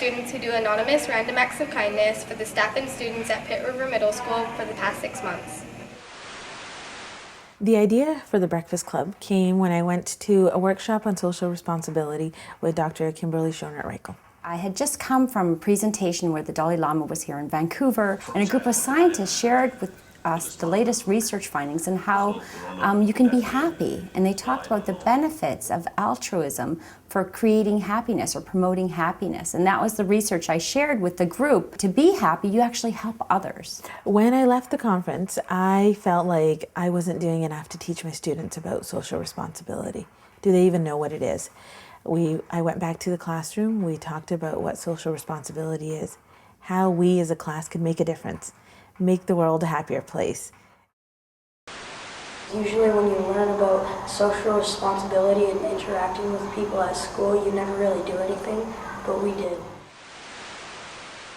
students who do anonymous random acts of kindness for the staff and students at Pitt River Middle School for the past 6 months. The idea for the Breakfast Club came when I went to a workshop on social responsibility with Dr. Kimberly Schonert-Reichel. I had just come from a presentation where the Dalai Lama was here in Vancouver, and a group of scientists shared with us the latest research findings and how you can be happy. And they talked about the benefits of altruism for creating happiness or promoting happiness. And that was the research I shared with the group. To be happy, you actually help others. When I left the conference, I felt like I wasn't doing enough to teach my students about social responsibility. Do they even know what it is? I went back to the classroom, we talked about what social responsibility is, how we as a class could make a difference, make the world a happier place. Usually when you learn about social responsibility and interacting with people at school, you never really do anything, but we did.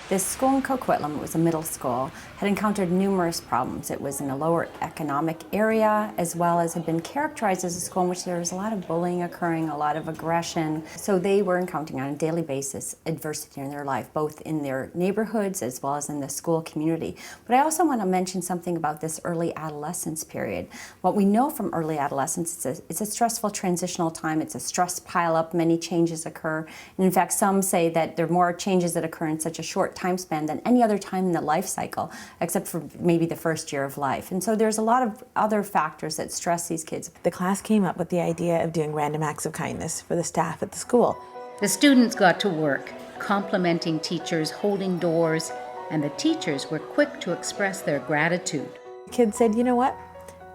This school in Coquitlam was a middle school, had encountered numerous problems. It was in a lower economic area, as well as had been characterized as a school in which there was a lot of bullying occurring, a lot of aggression. So they were encountering on a daily basis adversity in their life, both in their neighborhoods as well as in the school community. But I also want to mention something about this early adolescence period. What we know from early adolescence, it's a stressful transitional time. It's a stress pile-up, many changes occur. And in fact, some say that there are more changes that occur in such a short time span than any other time in the life cycle, except for maybe the first year of life. And so there's a lot of other factors that stress these kids. The class came up with the idea of doing random acts of kindness for the staff at the school. The students got to work, complimenting teachers, holding doors, and the teachers were quick to express their gratitude. The kids said, you know what?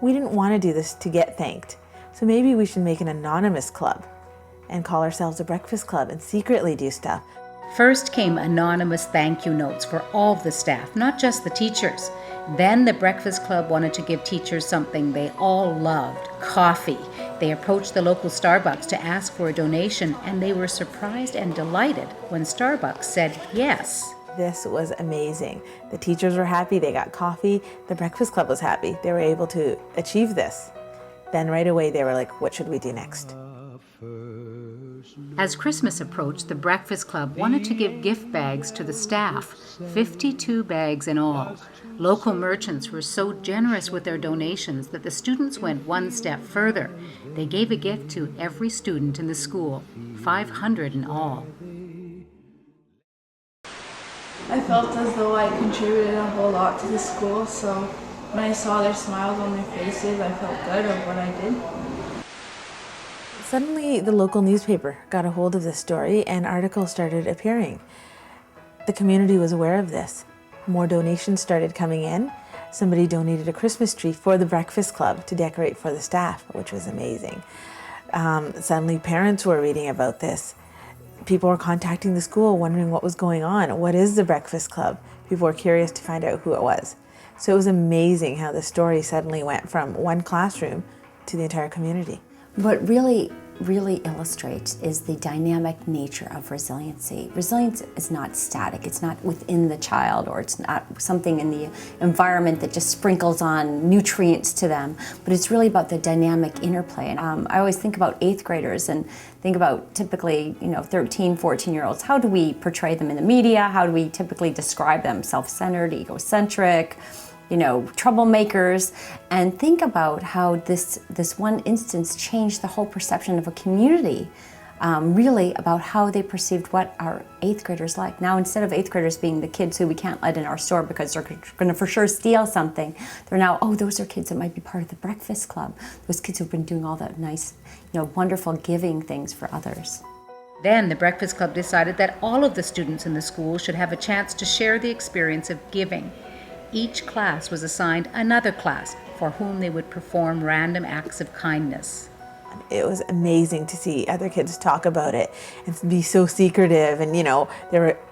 We didn't want to do this to get thanked, so maybe we should make an anonymous club and call ourselves a Breakfast Club and secretly do stuff. First came anonymous thank you notes for all of the staff, not just the teachers. Then the Breakfast Club wanted to give teachers something they all loved, coffee. They approached the local Starbucks to ask for a donation, and they were surprised and delighted when Starbucks said yes. This was amazing. The teachers were happy, they got coffee. The Breakfast Club was happy. They were able to achieve this. Then right away they were like, what should we do next? As Christmas approached, the Breakfast Club wanted to give gift bags to the staff, 52 bags in all. Local merchants were so generous with their donations that the students went one step further. They gave a gift to every student in the school, 500 in all. I felt as though I contributed a whole lot to the school, so when I saw their smiles on their faces, I felt good of what I did. Suddenly, the local newspaper got a hold of this story and articles started appearing. The community was aware of this. More donations started coming in. Somebody donated a Christmas tree for the Breakfast Club to decorate for the staff, which was amazing. Suddenly, parents were reading about this. People were contacting the school wondering what was going on. What is the Breakfast Club? People were curious to find out who it was. So it was amazing how the story suddenly went from one classroom to the entire community. What really illustrates is the dynamic nature of resiliency. Resilience is not static. It's not within the child, or it's not something in the environment that just sprinkles on nutrients to them, but it's really about the dynamic interplay. And I always think about 8th graders and think about typically, 13, 14-year-olds. How do we portray them in the media? How do we typically describe them? Self-centered, egocentric, troublemakers, and think about how this one instance changed the whole perception of a community, really about how they perceived what our 8th graders like. Now, instead of 8th graders being the kids who we can't let in our store because they're going to for sure steal something, they're now, oh, those are kids that might be part of the Breakfast Club. Those kids who've been doing all that nice, wonderful giving things for others. Then the Breakfast Club decided that all of the students in the school should have a chance to share the experience of giving. Each class was assigned another class for whom they would perform random acts of kindness. It was amazing to see other kids talk about it and be so secretive and,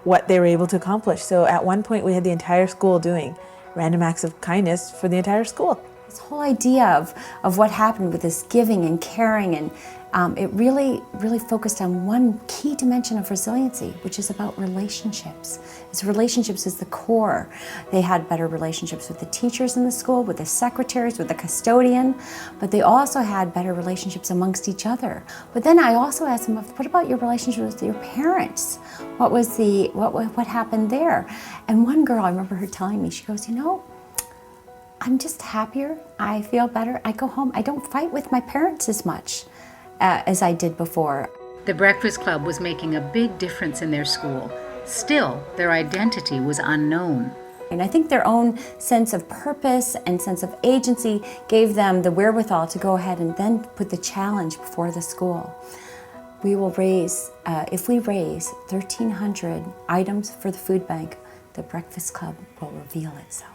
what they were able to accomplish. So at one point we had the entire school doing random acts of kindness for the entire school. This whole idea of what happened with this giving and caring and It really focused on one key dimension of resiliency, which is about relationships. Relationships is the core. They had better relationships with the teachers in the school, with the secretaries, with the custodian, but they also had better relationships amongst each other. But then I also asked them, what about your relationship with your parents? What happened there? And one girl, I remember her telling me, she goes, I'm just happier, I feel better, I go home, I don't fight with my parents as much as I did before. The Breakfast Club was making a big difference in their school. Still, their identity was unknown. And I think their own sense of purpose and sense of agency gave them the wherewithal to go ahead and then put the challenge before the school. We will raise, if we raise 1,300 items for the food bank, the Breakfast Club will reveal itself.